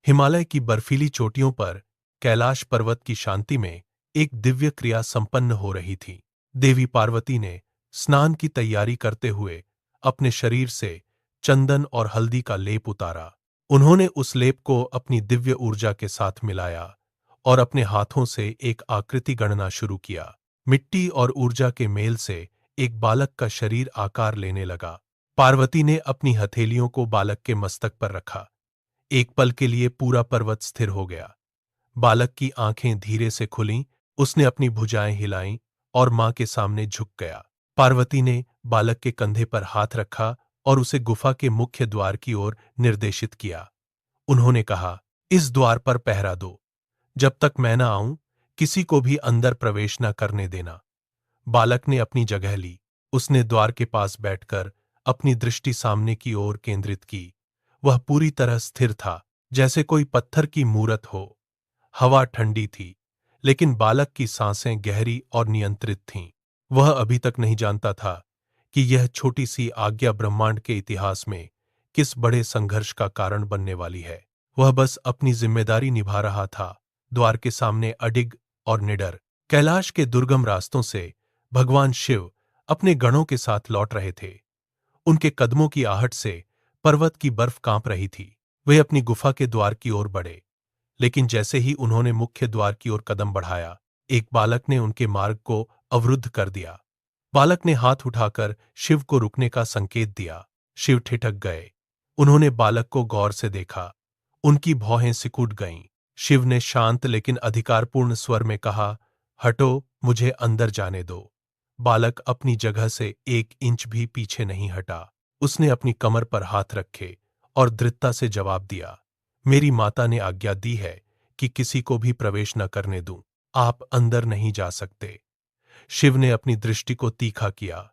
हिमालय की बर्फीली चोटियों पर कैलाश पर्वत की शांति में एक दिव्य क्रिया संपन्न हो रही थी। देवी पार्वती ने स्नान की तैयारी करते हुए अपने शरीर से चंदन और हल्दी का लेप उतारा। उन्होंने उस लेप को अपनी दिव्य ऊर्जा के साथ मिलाया और अपने हाथों से एक आकृति गणना शुरू किया। मिट्टी और ऊर्जा के मेल से एक बालक का शरीर आकार लेने लगा। पार्वती ने अपनी हथेलियों को बालक के मस्तक पर रखा। एक पल के लिए पूरा पर्वत स्थिर हो गया। बालक की आंखें धीरे से खुलीं, उसने अपनी भुजाएं हिलाईं और मां के सामने झुक गया। पार्वती ने बालक के कंधे पर हाथ रखा और उसे गुफा के मुख्य द्वार की ओर निर्देशित किया। उन्होंने कहा, इस द्वार पर पहरा दो। जब तक मैं न आऊं, किसी को भी अंदर प्रवेश न करने देना। बालक ने अपनी जगह ली। उसने द्वार के पास बैठकर अपनी दृष्टि सामने की ओर केंद्रित की। वह पूरी तरह स्थिर था, जैसे कोई पत्थर की मूरत हो। हवा ठंडी थी, लेकिन बालक की सांसें गहरी और नियंत्रित थीं। वह अभी तक नहीं जानता था कि यह छोटी सी आज्ञा ब्रह्मांड के इतिहास में किस बड़े संघर्ष का कारण बनने वाली है। वह बस अपनी जिम्मेदारी निभा रहा था। द्वार के सामने अडिग और निडर कैलाश के दुर्गम रास्तों से भगवान शिव अपने गणों के साथ लौट रहे थे। उनके कदमों की आहट से पर्वत की बर्फ कांप रही थी। वे अपनी गुफा के द्वार की ओर बढ़े, लेकिन जैसे ही उन्होंने मुख्य द्वार की ओर कदम बढ़ाया, एक बालक ने उनके मार्ग को अवरुद्ध कर दिया। बालक ने हाथ उठाकर शिव को रुकने का संकेत दिया। शिव ठिठक गए। उन्होंने बालक को गौर से देखा। उनकी भौहें सिकुड़ गईं। शिव ने शांत लेकिन अधिकारपूर्ण स्वर में कहा, हटो, मुझे अंदर जाने दो। बालक अपनी जगह से 1 इंच भी पीछे नहीं हटा। उसने अपनी कमर पर हाथ रखे और दृढ़ता से जवाब दिया, मेरी माता ने आज्ञा दी है कि किसी को भी प्रवेश न करने दूं। आप अंदर नहीं जा सकते। शिव ने अपनी दृष्टि को तीखा किया।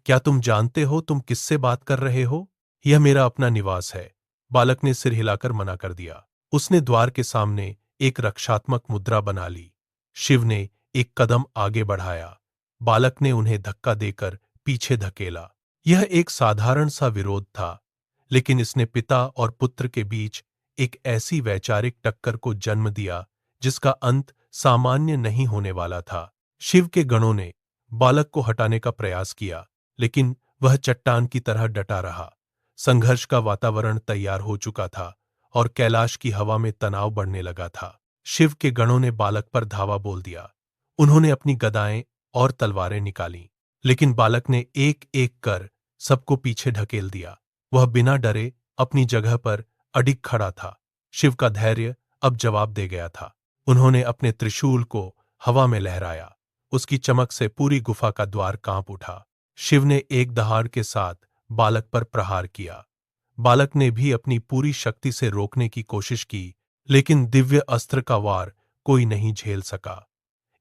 क्या तुम जानते हो तुम किससे बात कर रहे हो? यह मेरा अपना निवास है। बालक ने सिर हिलाकर मना कर दिया। उसने द्वार के सामने एक रक्षात्मक मुद्रा बना ली। शिव ने एक कदम आगे बढ़ाया। बालक ने उन्हें धक्का देकर पीछे धकेला। यह एक साधारण सा विरोध था, लेकिन इसने पिता और पुत्र के बीच एक ऐसी वैचारिक टक्कर को जन्म दिया जिसका अंत सामान्य नहीं होने वाला था। शिव के गणों ने बालक को हटाने का प्रयास किया, लेकिन वह चट्टान की तरह डटा रहा। संघर्ष का वातावरण तैयार हो चुका था और कैलाश की हवा में तनाव बढ़ने लगा था। शिव के गणों ने बालक पर धावा बोल दिया। उन्होंने अपनी गदाएं और तलवारें निकालीं, लेकिन बालक ने एक-एक कर सबको पीछे ढकेल दिया। वह बिना डरे अपनी जगह पर अडिग खड़ा था। शिव का धैर्य अब जवाब दे गया था। उन्होंने अपने त्रिशूल को हवा में लहराया। उसकी चमक से पूरी गुफा का द्वार कांप उठा। शिव ने एक दहाड़ के साथ बालक पर प्रहार किया। बालक ने भी अपनी पूरी शक्ति से रोकने की कोशिश की, लेकिन दिव्य अस्त्र का वार कोई नहीं झेल सका।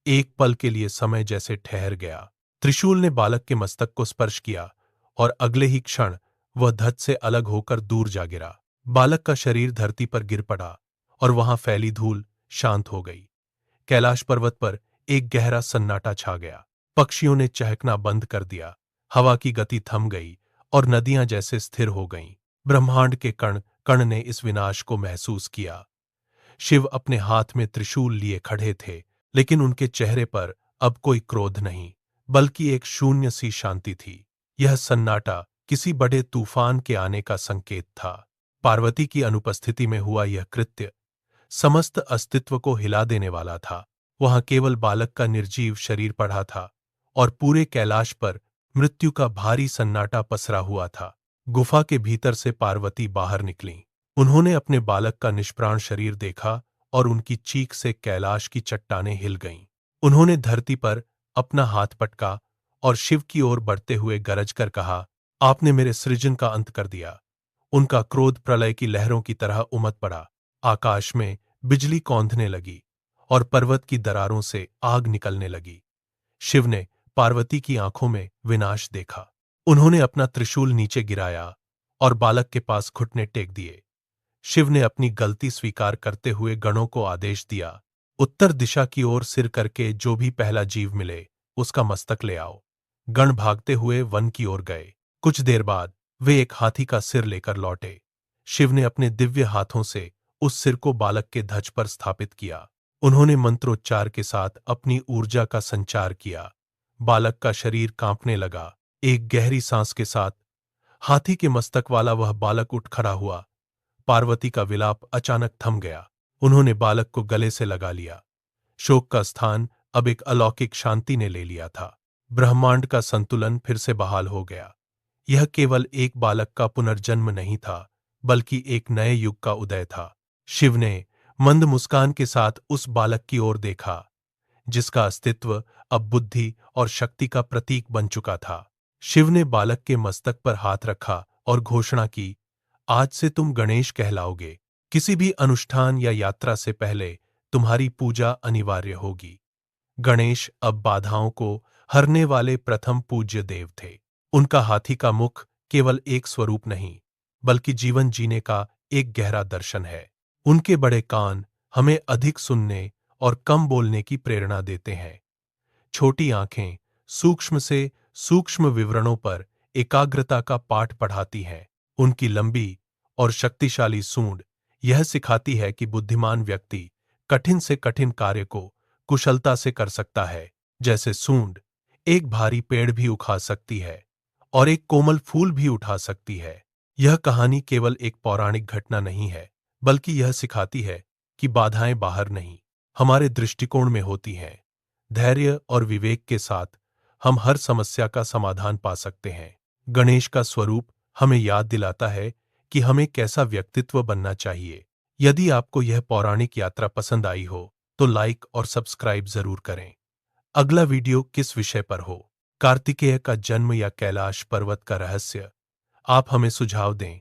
एक पल के लिए समय जैसे ठहर गया। त्रिशूल ने बालक के मस्तक को स्पर्श किया और अगले ही क्षण वह धड़ से अलग होकर दूर जा गिरा। बालक का शरीर धरती पर गिर पड़ा और वहां फैली धूल शांत हो गई। कैलाश पर्वत पर एक गहरा सन्नाटा छा गया। पक्षियों ने चहकना बंद कर दिया। हवा की गति थम गई और नदियां जैसे स्थिर हो गईं। ब्रह्मांड के कण कण ने इस विनाश को महसूस किया। शिव अपने हाथ में त्रिशूल लिए खड़े थे, लेकिन उनके चेहरे पर अब कोई क्रोध नहीं, बल्कि एक शून्य सी शांति थी। यह सन्नाटा किसी बड़े तूफान के आने का संकेत था। पार्वती की अनुपस्थिति में हुआ यह कृत्य समस्त अस्तित्व को हिला देने वाला था। वहां केवल बालक का निर्जीव शरीर पड़ा था और पूरे कैलाश पर मृत्यु का भारी सन्नाटा पसरा हुआ था। गुफा के भीतर से पार्वती बाहर निकलीं। उन्होंने अपने बालक का निष्प्राण शरीर देखा और उनकी चीख से कैलाश की चट्टानें हिल गईं। उन्होंने धरती पर अपना हाथ पटका और शिव की ओर बढ़ते हुए गरज कर कहा, आपने मेरे सृजन का अंत कर दिया। उनका क्रोध प्रलय की लहरों की तरह उमड़ पड़ा। आकाश में बिजली कौंधने लगी और पर्वत की दरारों से आग निकलने लगी। शिव ने पार्वती की आंखों में विनाश देखा। उन्होंने अपना त्रिशूल नीचे गिराया और बालक के पास घुटने टेक दिए। शिव ने अपनी गलती स्वीकार करते हुए गणों को आदेश दिया, उत्तर दिशा की ओर सिर करके जो भी पहला जीव मिले उसका मस्तक ले आओ। गण भागते हुए वन की ओर गए। कुछ देर बाद वे एक हाथी का सिर लेकर लौटे। शिव ने अपने दिव्य हाथों से उस सिर को बालक के ध्वज पर स्थापित किया। उन्होंने मंत्रोच्चार के साथ अपनी ऊर्जा का संचार किया। बालक का शरीर कांपने लगा। एक गहरी सांस के साथ हाथी के मस्तक वाला वह बालक उठ खड़ा हुआ। पार्वती का विलाप अचानक थम गया। उन्होंने बालक को गले से लगा लिया। शोक का स्थान अब एक अलौकिक शांति ने ले लिया था। ब्रह्मांड का संतुलन फिर से बहाल हो गया। यह केवल एक बालक का पुनर्जन्म नहीं था, बल्कि एक नए युग का उदय था। शिव ने मंद मुस्कान के साथ उस बालक की ओर देखा, जिसका अस्तित्व अब बुद्धि और शक्ति का प्रतीक बन चुका था। शिव ने बालक के मस्तक पर हाथ रखा और घोषणा की, आज से तुम गणेश कहलाओगे। किसी भी अनुष्ठान या यात्रा से पहले तुम्हारी पूजा अनिवार्य होगी। गणेश अब बाधाओं को हरने वाले प्रथम पूज्य देव थे। उनका हाथी का मुख केवल एक स्वरूप नहीं, बल्कि जीवन जीने का एक गहरा दर्शन है। उनके बड़े कान हमें अधिक सुनने और कम बोलने की प्रेरणा देते हैं। छोटी आंखें सूक्ष्म से सूक्ष्म विवरणों पर एकाग्रता का पाठ पढ़ाती हैं। उनकी लंबी और शक्तिशाली सूंड यह सिखाती है कि बुद्धिमान व्यक्ति कठिन से कठिन कार्य को कुशलता से कर सकता है। जैसे सूंड एक भारी पेड़ भी उखाड़ सकती है और एक कोमल फूल भी उठा सकती है। यह कहानी केवल एक पौराणिक घटना नहीं है, बल्कि यह सिखाती है कि बाधाएं बाहर नहीं, हमारे दृष्टिकोण में होती हैं। धैर्य और विवेक के साथ हम हर समस्या का समाधान पा सकते हैं। गणेश का स्वरूप हमें याद दिलाता है कि हमें कैसा व्यक्तित्व बनना चाहिए। यदि आपको यह पौराणिक यात्रा पसंद आई हो, तो लाइक और सब्सक्राइब जरूर करें। अगला वीडियो किस विषय पर हो, कार्तिकेय का जन्म या कैलाश पर्वत का रहस्य, आप हमें सुझाव दें।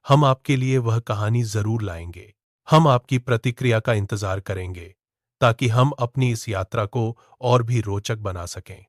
हम आपके लिए वह कहानी जरूर लाएंगे। हम आपकी प्रतिक्रिया का इंतजार करेंगे, ताकि हम अपनी इस यात्रा को और भी रोचक बना सकें।